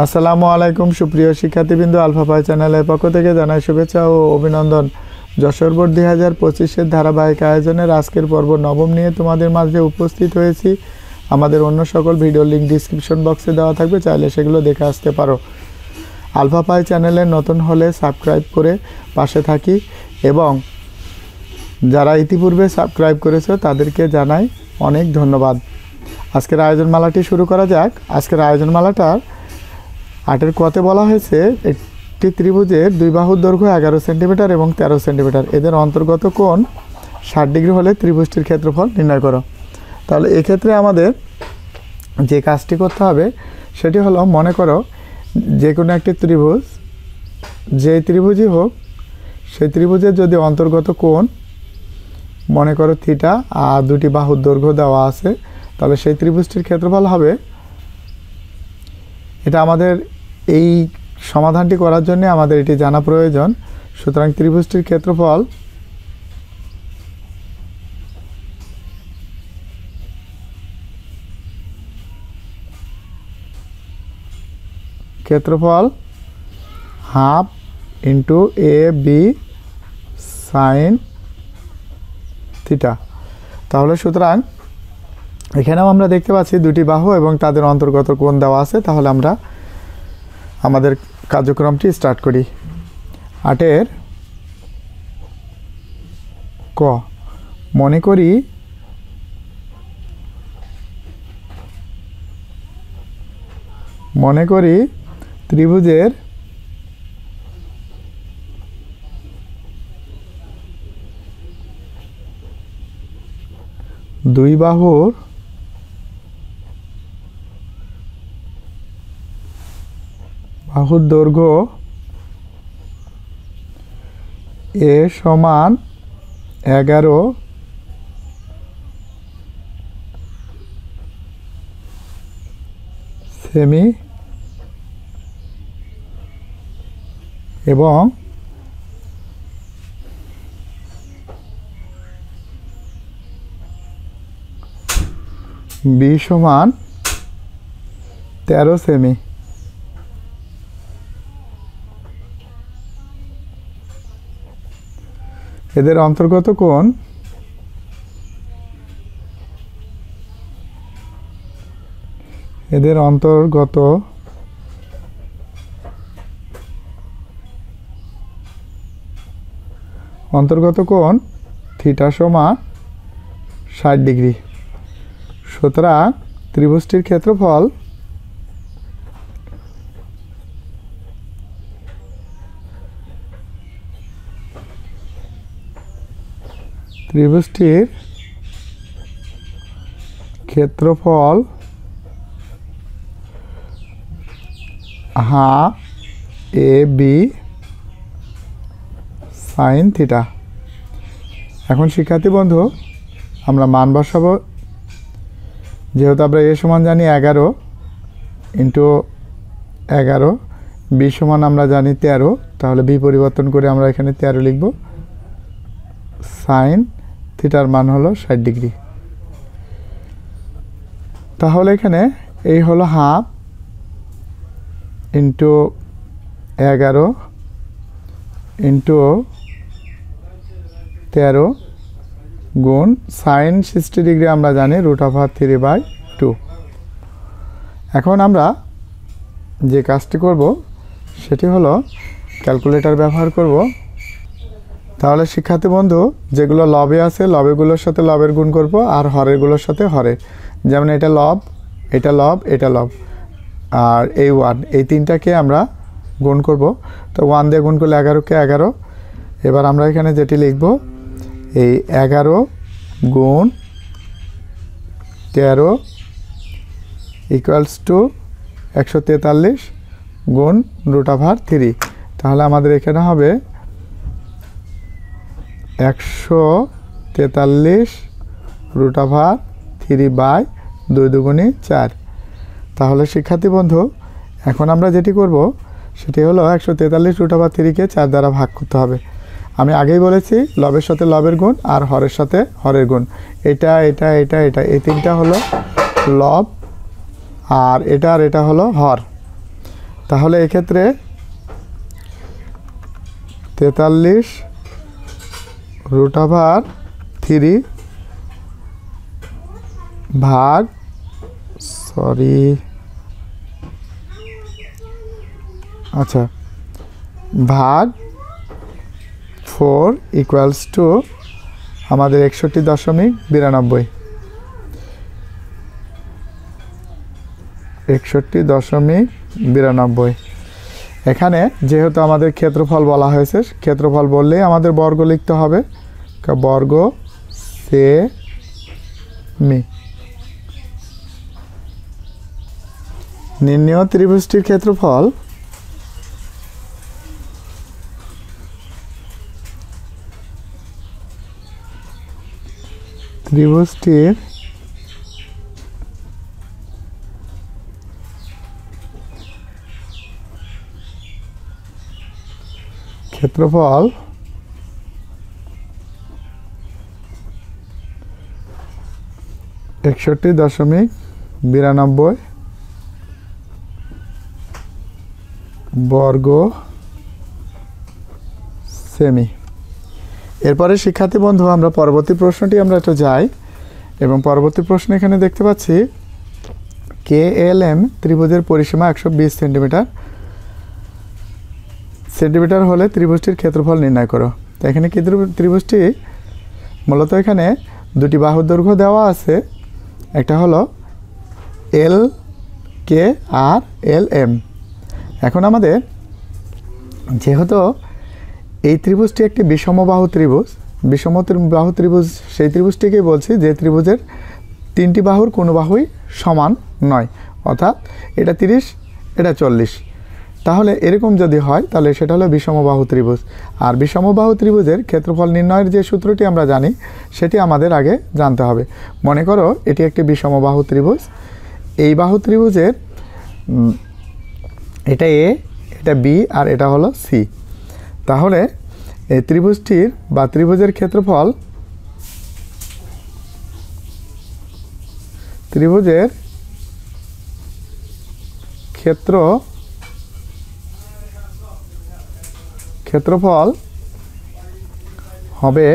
আসসালামু আলাইকুম সুপ্রিয় শিক্ষার্থীবৃন্দ, আলফা পাই চ্যানেলের পক্ষ থেকে জানাই শুভেচ্ছা ও অভিনন্দন। যশোর বোর্ড 2025-এর ধারাবাহিক আয়োজনের আজকের পর্ব নবম নিয়ে তোমাদের মাঝে উপস্থিত হয়েছি। আমাদের অন্য সকল ভিডিও লিঙ্ক ডিসক্রিপশন বক্সে দেওয়া থাকবে, চাইলে সেগুলো দেখে আসতে পারো। আলফা পাই চ্যানেলে নতুন হলে সাবস্ক্রাইব করে পাশে থাকি এবং যারা ইতিপূর্বে সাবস্ক্রাইব করেছো তাদেরকে জানাই অনেক ধন্যবাদ। আজকের আয়োজনমালাটি শুরু করা যাক। আজকের আয়োজনমালাটার 8-এর কতে বলা হয়েছে একটি ত্রিভুজের দুই বাহুর দৈর্ঘ্য 11 সেন্টিমিটার এবং 13 সেন্টিমিটার, এদের অন্তর্গত কোণ 60 ডিগ্রি হলে ত্রিভুজটির ক্ষেত্রফল নির্ণয় করো। তাহলে এক্ষেত্রে আমাদের যে কাজটি করতে হবে সেটি হলো, মনে করো যে কোনো একটি ত্রিভুজ, যেই ত্রিভুজই হোক সেই ত্রিভুজের যদি অন্তর্গত কোণ মনে করো থিটা আর দুটি বাহুর দৈর্ঘ্য দেওয়া আছে, তাহলে সেই ত্রিভুজটির ক্ষেত্রফল হবে, এটা আমাদের এই সমাধানটি করার জন্য আমাদের এটি জানা প্রয়োজন। সুতরাং ত্রিভুজটির ক্ষেত্রফল half into A B sine theta. তাহলে সুতরাং এখানেও আমরা দেখতে পাচ্ছি দুটি বাহু এবং তাদের অন্তর্গত কোণ দেওয়া আছে। তাহলে আমরা আমাদের কার্যক্রমটি স্টার্ট করি। 8-এর ক, মনে করি ত্রিভুজের দুই বাহুর দৈর্ঘ্য এ সমান 11 সেমি এবং বি সমান 13 সেমি। এদের অন্তর্গত কোণ কোণ থিটা সমান 60 ডিগ্রি। সুতরাং ত্রিভুজটির ক্ষেত্রফল half A B sine theta. এখন শিক্ষার্থী বন্ধু, আমরা মান বসাবো। যেহেতু আমরা এ সমান জানি 11 ইন্টু 11, বি সমান আমরা জানি 13, তাহলে বি পরিবর্তন করে আমরা এখানে 13 লিখব। সাইন থিটার মান হলো 60 ডিগ্রি। তাহলে এখানে এই হলো হাফ ইন্টু 11 ইন্টু 13 গুণ সাইন 60 ডিগ্রি আমরা জানি √3/2। এখন আমরা যে কাজটি করব সেটি হলো ক্যালকুলেটর ব্যবহার করব। তাহলে শিক্ষার্থী বন্ধু, যেগুলো লবে আছে লবেগুলোর সাথে লবের গুণ করব আর হরেরগুলোর সাথে হরের। যেমন এটা লব, এটা লব, এটা লব, আর এই 1, এই তিনটাকে আমরা গুণ করব। তো 1 দিয়ে গুণ করলে 11কে 11। এবার আমরা এখানে যেটি লিখব, এই 11 গুণ 13 ইকুয়ালস টু 143 গুণ √3। তাহলে আমাদের এখানে হবে 143 √3/2 দুগুণে 4। তাহলে শিক্ষার্থী বন্ধু, এখন আমরা যেটি করব সেটি হলো 143 √3কে 4 দ্বারা ভাগ করতে হবে। আমি আগেই বলেছি লবের সাথে লবের গুণ আর হরের সাথে হরের গুণ। এটা এটা এটা এটা এই তিনটা হলো লব আর এটা হলো হর। তাহলে এক্ষেত্রে 43 √3 ভাগ ভাগ 4 ইকুয়ালস টু আমাদের 61.92 61.92 এখানে যেহেতু আমাদের ক্ষেত্রফল বলা হয়েছে ক্ষেত্রফল বললেই আমাদের বর্গ লিখতে হবে বর্গ সেমি নির্ণেয় ত্রিভুজটির ক্ষেত্রফল ত্রিভুজটির ক্ষেত্রফল 61.92 বর্গ সেমি। এরপরে শিক্ষার্থী বন্ধু আমরা পরবর্তী প্রশ্নটি আমরা একটু যাই এবং পরবর্তী প্রশ্ন এখানে দেখতে পাচ্ছি KLM ত্রিভুজের পরিসীমা 120 সেন্টিমিটার হলে ত্রিভুজটির ক্ষেত্রফল নির্ণয় করো। তো এখানে কি ত্রিভুজটি মূলত এখানে দুটি বাহুর দৈর্ঘ্য দেওয়া আছে, একটা হলো LK আর LM। এখন আমাদের যেহেতু এই ত্রিভুজটি একটি বিষমবাহু ত্রিভুজ, বিষমবাহু ত্রিভুজ সেই ত্রিভুজটিকে বলছি যে ত্রিভুজের তিনটি বাহুর কোনো বাহুই সমান নয়, অর্থাৎ এটা 30 এটা 40। তাহলে এরকম যদি হয় তাহলে সেটা হলো বিষমবাহু ত্রিভুজ। আর বিষমবাহু ত্রিভুজের ক্ষেত্রফল নির্ণয়ের যে সূত্রটি আমরা জানি সেটি আমাদের আগে জানতে হবে। মনে করো এটি একটি বিষমবাহু ত্রিভুজ, এই বাহু ত্রিভুজের এটা A, এটা B আর এটা হলো C। তাহলে এই ত্রিভুজটির বা ত্রিভুজের ক্ষেত্রফল ক্ষেত্রফল হবে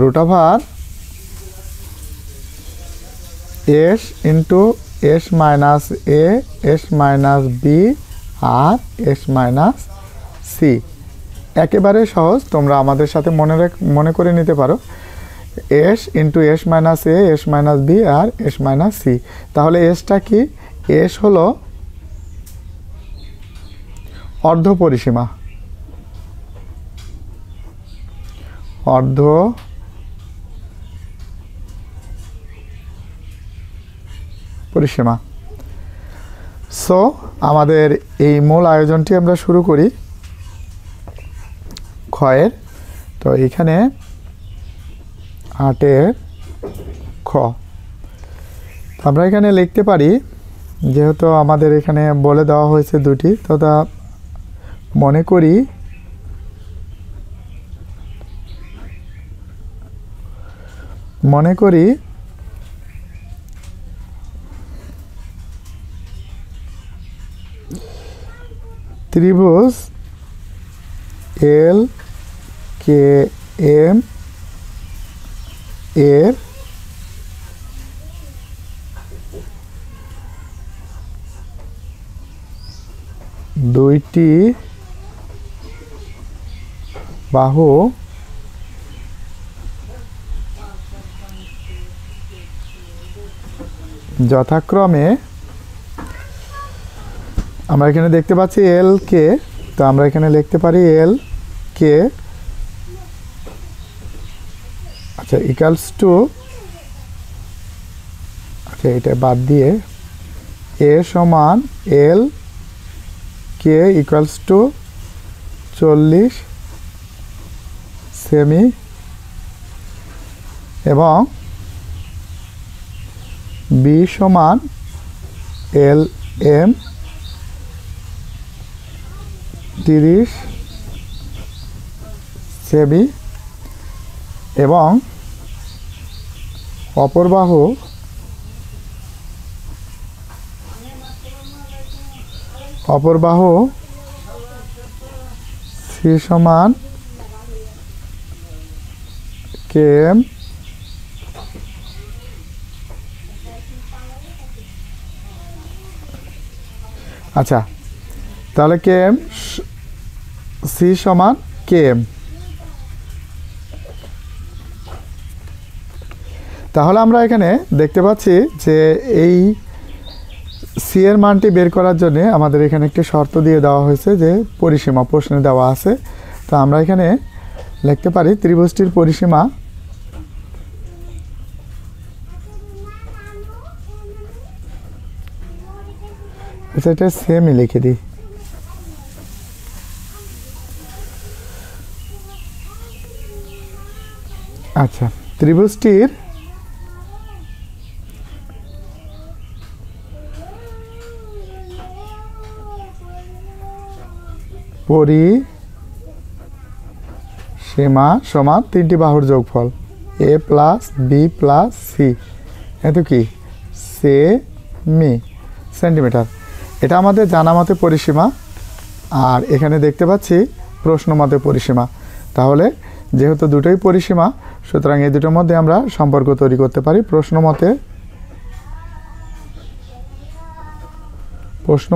√S * S - A S - B R S - C। একেবারে সহজ, তোমরা আমাদের সাথে মনে করে নিতে পারো S * S - A S - B R S - C। তাহলে এসটা কি? এস হলো অর্ধ পরিসীমা, অর্ধ পরিসীমা। সো আমাদের এই মূল আয়োজনটি আমরা শুরু করি ক্ষয়ের। তো এখানে 8 খ আমরা এখানে লিখতে পারি, যেহেতু আমাদের এখানে বলে দেওয়া হয়েছে দুটি, তো তা মনে করি ত্রিভুজ LKM এর দুইটি বাহু যথাক্রমে আমরা এখানে দেখতে পাচ্ছি LK, তো আমরা এখানে লিখতে পারি LK ইকুয়ালস টু, এটা বাদ দিয়ে A সমান LK ইকুয়ালস টু 40 সেমি এবং B সমান LM 30 সেমি এবং অপর বাহু অপর বাহু সি সমান কে এম আচ্ছা, তাহলে কে এম সি সমান কে এম। তাহলে আমরা এখানে দেখতে পাচ্ছি যে এই সি এর মানটি বের করার জন্য আমাদের এখানে একটি শর্ত দিয়ে দেওয়া হয়েছে যে পরিসীমা প্রশ্নে দেওয়া আছে। তো আমরা এখানে লিখতে পারি ত্রিভুজটির পরিসীমা আচ্ছা, এটা সেমই লিখে দিই। আচ্ছা, ত্রিভুজটির পরিসীমা সমান তিনটি বাহুর যোগফল এ প্লাস বি প্লাস সি, এত কি সেমি সেন্টিমিটার। এটা আমাদের জানা মতে পরিসীমা, আর এখানে দেখতে পাচ্ছি প্রশ্ন মতে পরিসীমা। তাহলে যেহেতু দুটোই পরিসীমা, সুতরাং এই দুটোর মধ্যে আমরা সম্পর্ক তৈরি করতে পারি। প্রশ্ন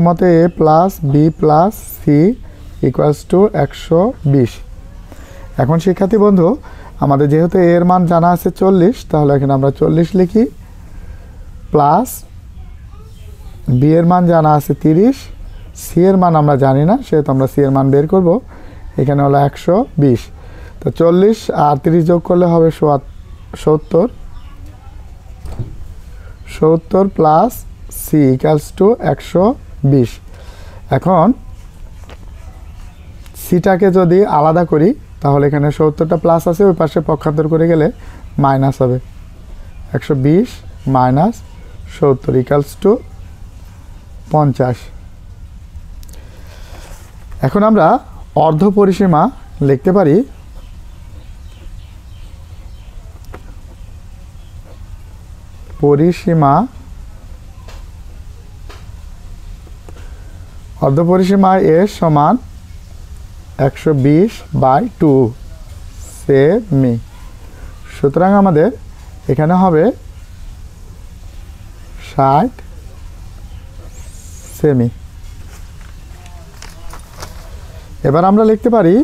মতে A plus B plus C equals to 120। এখন শিক্ষার্থী বন্ধু, আমাদের যেহেতু এর মান জানা আছে 40, তাহলে এখানে আমরা 40 লিখি, প্লাস বি এর মান জানা আছে 30, সি এর মান আমরা জানি না, সেহেতু আমরা সি এর মান বের করব। এখানে হলো 120। তো 40 আর 30 যোগ করলে হবে 70 প্লাস সি ইকুয়ালস টু 120। এখন সিটাকে যদি আলাদা করি তাহলে এখানে 70টা প্লাস আছে, ওই পাশে পক্ষান্তর করে গেলে মাইনাস হবে। 120 মাইনাস 70 ইকুয়ালস টু 50। এখন আমরা অর্ধ পরিসীমা লিখতে পারি অর্ধ পরিসীমা এ সমান 120/2 সেমি। সুতরাং আমাদের এখানে হবে 60 সেমি। এবার আমরা লিখতে পারি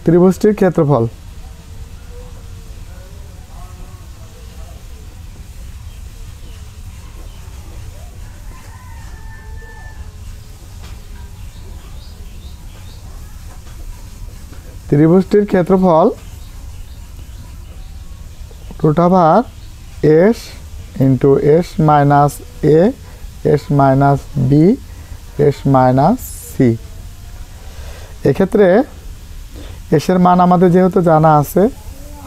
ত্রিভুজটির ক্ষেত্রফল। ত্রিভুজটির ক্ষেত্রফল √S into S minus A S minus B S minus C. এক্ষেত্রে এসের মান আমাদের যেহেতু জানা আছে,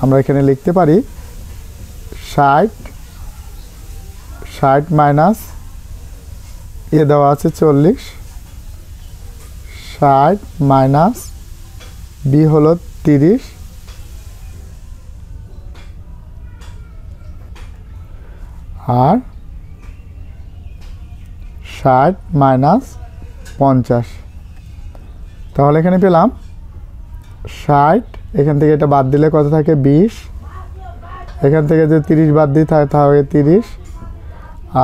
আমরা এখানে লিখতে পারি 60 মাইনাস এ দেওয়া আছে 40, 60 মাইনাস বি হলো 30, আর 60 মাইনাস 50। তাহলে এখানে পেলাম 60, এখান থেকে এটা বাদ দিলে কত থাকে 20, এখান থেকে যে 30 বাদ দিই তাহলে 30,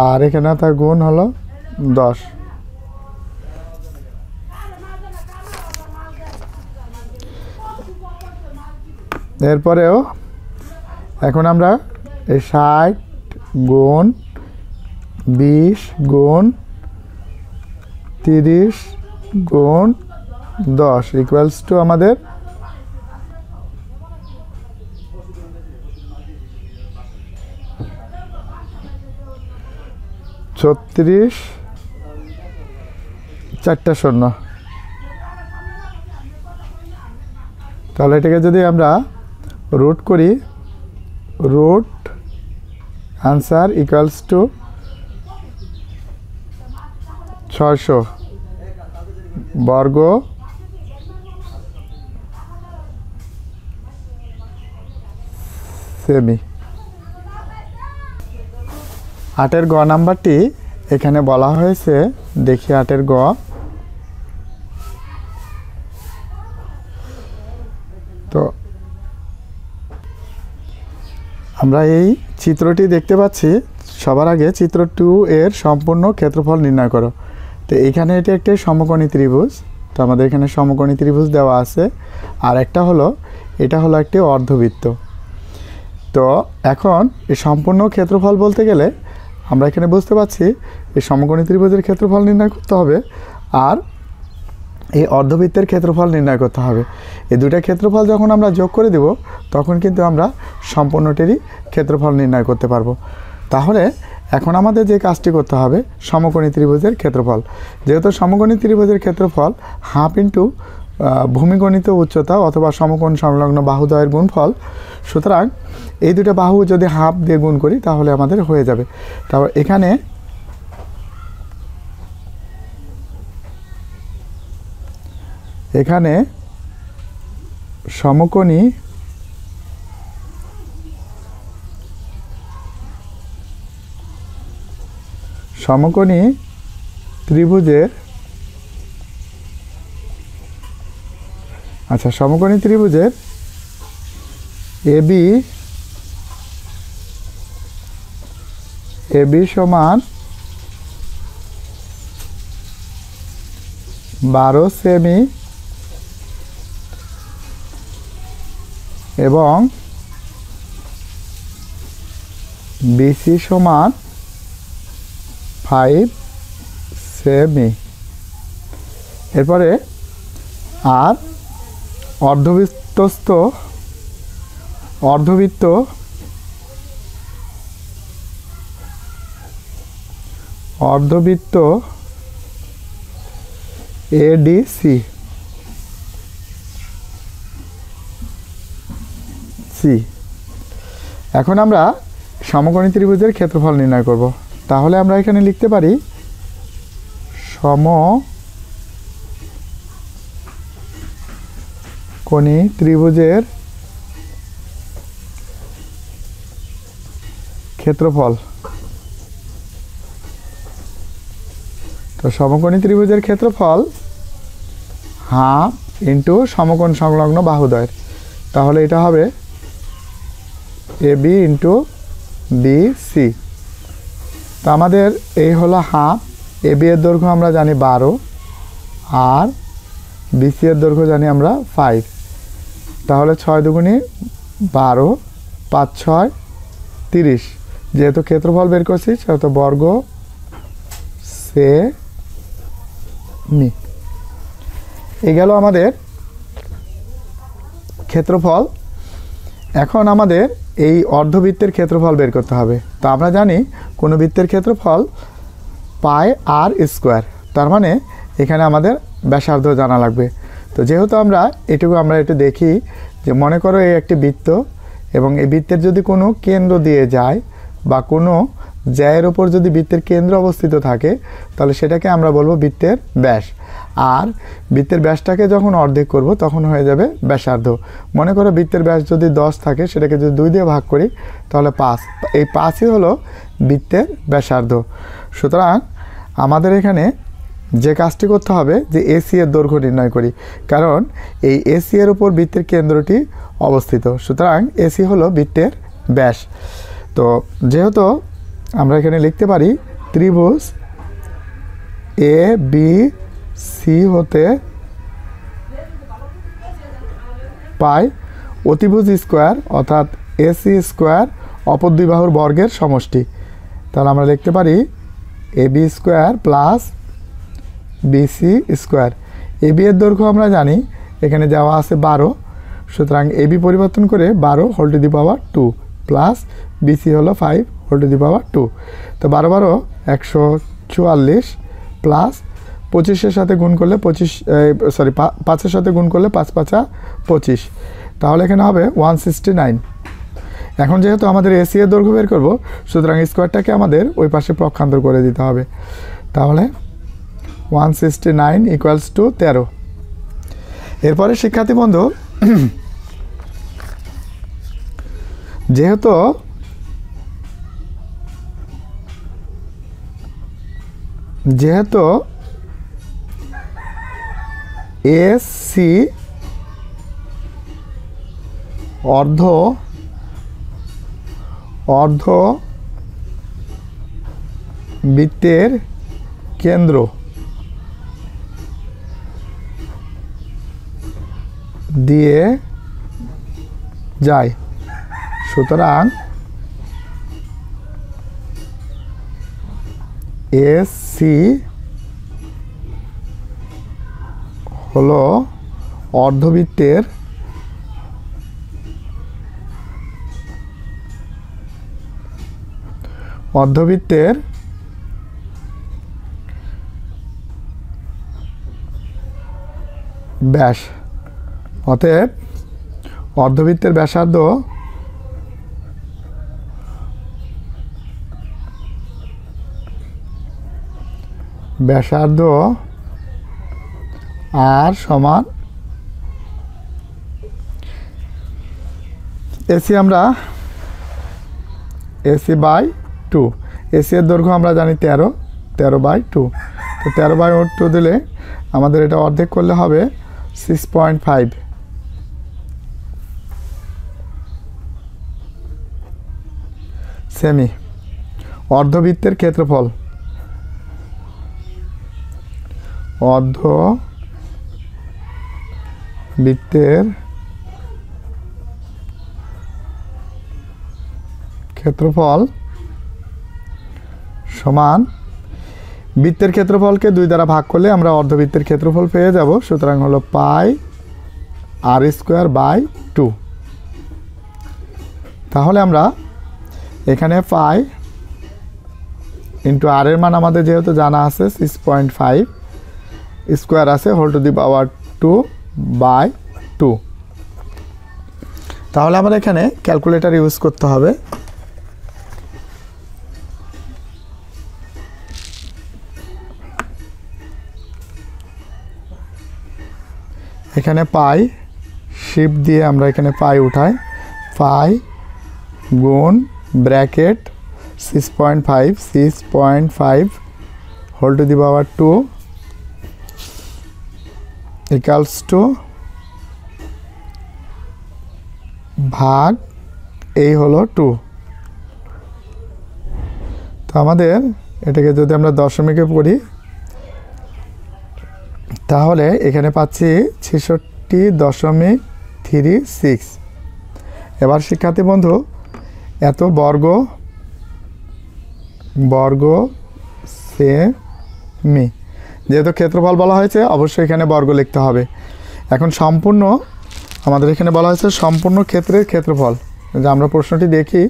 আর এখানে তার গুণ হলো 10। এরপরেও এখন আমরা এই 60 গুণ 20 গুণ 30 গুণ 10 ইকুয়ালস টু আমাদের 36, 4টা শূন্য। তাহলে এটাকে যদি আমরা রুট করি, রুট আনসার ইকুয়ালস টু 600 বর্গ সেমি। 8-এর গ নাম্বারটি এখানে বলা হয়েছে, দেখি 8 গ, তো আমরা এই চিত্রটি দেখতে পাচ্ছি। সবার আগে চিত্র 2 এর সম্পূর্ণ ক্ষেত্রফল নির্ণয় করো। তো এখানে এটি একটি সমকোণী ত্রিভুজ, তো আমাদের এখানে সমকোণী ত্রিভুজ দেওয়া আছে, আর একটা হলো এটা হলো একটি অর্ধবৃত্ত। তো এখন এই সম্পূর্ণ ক্ষেত্রফল বলতে গেলে আমরা এখানে বুঝতে পারছি এই সমকোণী ত্রিভুজের ক্ষেত্রফল নির্ণয় করতে হবে আর এই অর্ধবৃত্তের ক্ষেত্রফল নির্ণয় করতে হবে। এই দুইটা ক্ষেত্রফল যখন আমরা যোগ করে দেব তখন কিন্তু আমরা সম্পূর্ণটিরই ক্ষেত্রফল নির্ণয় করতে পারবো। তাহলে এখন আমাদের যে কাজটি করতে হবে, সমকোণী ত্রিভুজের ক্ষেত্রফল, যেহেতু সমকোণী ত্রিভুজের ক্ষেত্রফল হাফ ইন্টু ভূমিগণিত উচ্চতা অথবা সমকোণ সংলগ্ন বাহুদ্বয়ের গুণফল, সুতরাং এই দুটো বাহু যদি হাফ দিয়ে গুণ করি তাহলে আমাদের হয়ে যাবে। তারপর এখানে সমকোণী ত্রিভুজের সমকোণী ত্রিভুজের AB সমান 12 সেমি এবং BC সমান 5 সেমি। এরপরে আর অর্ধবৃত্ত ADC, এখন আমরা সমকোণী ত্রিভুজের ক্ষেত্রফল নির্ণয় করব। তাহলে আমরা এখানে লিখতে পারি সমকোণী ত্রিভুজের ক্ষেত্রফল। তো সমকোণী ত্রিভুজের ক্ষেত্রফল হাফ ইন্টু সমকোণ সংলগ্ন বাহুদ্বয়ের, তাহলে এটা হবে AB ইন্টু BC। তো আমাদের এই হলো হাফ, AB এর দৈর্ঘ্য আমরা জানি 12 আর BC এর দৈর্ঘ্য জানি আমরা 5। তাহলে 6 দুগুণে 12, 5 6 30, যেহেতু ক্ষেত্রফল বের করছি সেহেতু বর্গ সেমি। এই গেল আমাদের ক্ষেত্রফল। এখন আমাদের এই অর্ধবৃত্তের ক্ষেত্রফল বের করতে হবে। তো আমরা জানি কোনো বৃত্তের ক্ষেত্রফল পাই আর স্কোয়ার, তার মানে এখানে আমাদের ব্যাসার্ধ জানা লাগবে। তো যেহেতু আমরা একটু দেখি যে মনে করো এই একটি বৃত্ত এবং এই বৃত্তের যদি কোনো কেন্দ্র দিয়ে যায় বা কোনো জ্যায়ের ওপর যদি বৃত্তের কেন্দ্র অবস্থিত থাকে তাহলে সেটাকে আমরা বলবো বৃত্তের ব্যাস। আর বৃত্তের ব্যাসটাকে যখন অর্ধেক করব তখন হয়ে যাবে ব্যাসার্ধ। মনে করো বৃত্তের ব্যাস যদি 10 থাকে, সেটাকে যদি 2 দিয়ে ভাগ করি তাহলে 5, এই 5ই হলো বৃত্তের ব্যাসার্ধ। সুতরাং আমাদের এখানে যে কাজটি করতে হবে যে AC এর দৈর্ঘ্য নির্ণয় করি, কারণ এই AC এর উপর বৃত্তের কেন্দ্রটি অবস্থিত, সুতরাং AC হলো বৃত্তের ব্যাস। তো যেহেতু আমরা এখানে লিখতে পারি ত্রিভুজ ABC হতে পাই অতিভুজ স্কোয়ার অর্থাৎ AC স্কোয়ার অপর দুই বাহুর বর্গের সমষ্টি। তাহলে আমরা লিখতে পারি AB square plus BC square. AB এর দৈর্ঘ্য আমরা জানি এখানে দেওয়া আছে 12, সুতরাং AB পরিবর্তন করে 12 whole to the power 2 plus BC হলো 5 হোল টু দি পাওয়ার 2। তো 12 12 144 প্লাস 25-এর সাথে গুণ করলে 5-এর সাথে গুণ করলে 5 5 25, তাহলে এখানে হবে 169। এখন যেহেতু আমাদের AC এর দৈর্ঘ্য বের করব, সুতরাং স্কোয়ারটাকে আমাদের ওই পাশে পক্ষান্তর করে দিতে হবে। তাহলে 169 ইকুয়ালস টু 13। এরপরে শিক্ষার্থী বন্ধু, যেহেতু যেহেতু এসি অর্ধবৃত্তের কেন্দ্র দিয়ে যায়, সুতরাং এসি হলো অর্ধবৃত্তের ব্যাস। অতএব অর্ধবৃত্তের ব্যাসার্ধ আর সমান এসি আমরা এসি বাই 2, এসি এর দৈর্ঘ্য আমরা জানি 13/2, তো 13/2 দিলে আমাদের এটা অর্ধেক করলে হবে 6.5 সেমি। অর্ধবৃত্তের ক্ষেত্রফল সমান বৃত্তের ক্ষেত্রফলকে 2 দ্বারা ভাগ করলে আমরা অর্ধবৃত্তের ক্ষেত্রফল পেয়ে যাব, সুতরাং হলো পাই r²/2। তাহলে আমরা এখানে পাই ইন্টু আর এর মান আমাদের যেহেতু জানা আছে 6.5 স্কোয়ার আছে হোল টু দি পাওয়ার 2/2। তাহলে আমরা এখানে ক্যালকুলেটর ইউজ করতে হবে। এখানে পাই শিফট দিয়ে আমরা এখানে পাই উঠাই, পাই গুণ bracket 6.5 whole to the power 2 equals to ভাগ এই হলো 2। তো আমাদের এটাকে যদি আমরা দশমিকে পড়ি তাহলে এখানে পাচ্ছি 66.36। এবার শিক্ষার্থী বন্ধু এত বর্গ সেমি, যেহেতু ক্ষেত্রফল বলা হয়েছে অবশ্যই এখানে বর্গ লিখতে হবে। এখন সম্পূর্ণ আমাদের এখানে বলা হয়েছে সম্পূর্ণ ক্ষেত্রের ক্ষেত্রফল, যে আমরা প্রশ্নটি দেখি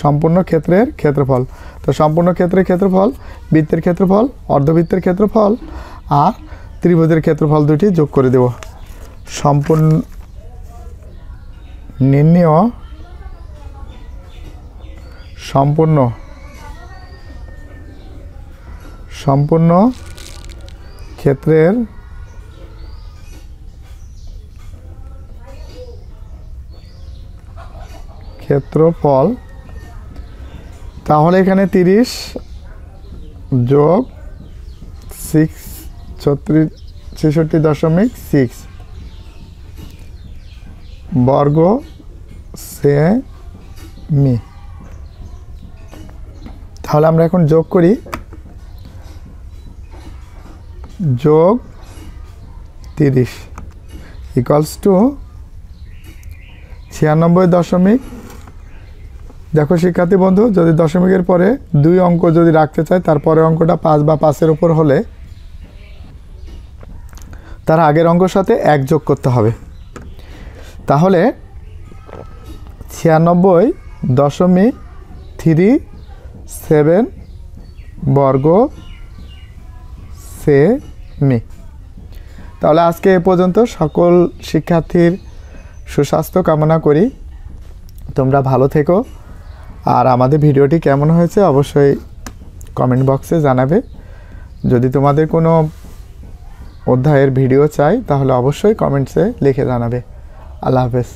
সম্পূর্ণ ক্ষেত্রের ক্ষেত্রফল। তো সম্পূর্ণ ক্ষেত্রের ক্ষেত্রফল, বৃত্তের ক্ষেত্রফল, অর্ধবৃত্তের ক্ষেত্রফল আর ত্রিভুজের ক্ষেত্রফল দুটি যোগ করে দেব। সম্পূর্ণ ক্ষেত্রের ক্ষেত্রফল, তাহলে এখানে 30 যোগ 66.6 বর্গ সেমি। তাহলে আমরা এখন যোগ করি, যোগ 30 ইকুয়ালস টু 96. দেখো শিক্ষার্থী বন্ধু, যদি দশমিকের পরে 2 অঙ্ক যদি রাখতে চাই, তারপরে অঙ্কটা 5 বা 5-এর উপর হলে তার আগের অঙ্কের সাথে 1 যোগ করতে হবে। তাহলে 96.37 বর্গ সেমি। তাহলে আজকে এ পর্যন্ত। সকল শিক্ষার্থীর সুস্বাস্থ্য কামনা করি। তোমরা ভালো থেকো। আর আমাদের ভিডিওটি কেমন হয়েছে অবশ্যই কমেন্ট বক্সে জানাবে। যদি তোমাদের কোনো অধ্যায়ের ভিডিও চাই তাহলে অবশ্যই কমেন্টসে লিখে জানাবে। আল্লাহ হাফেজ।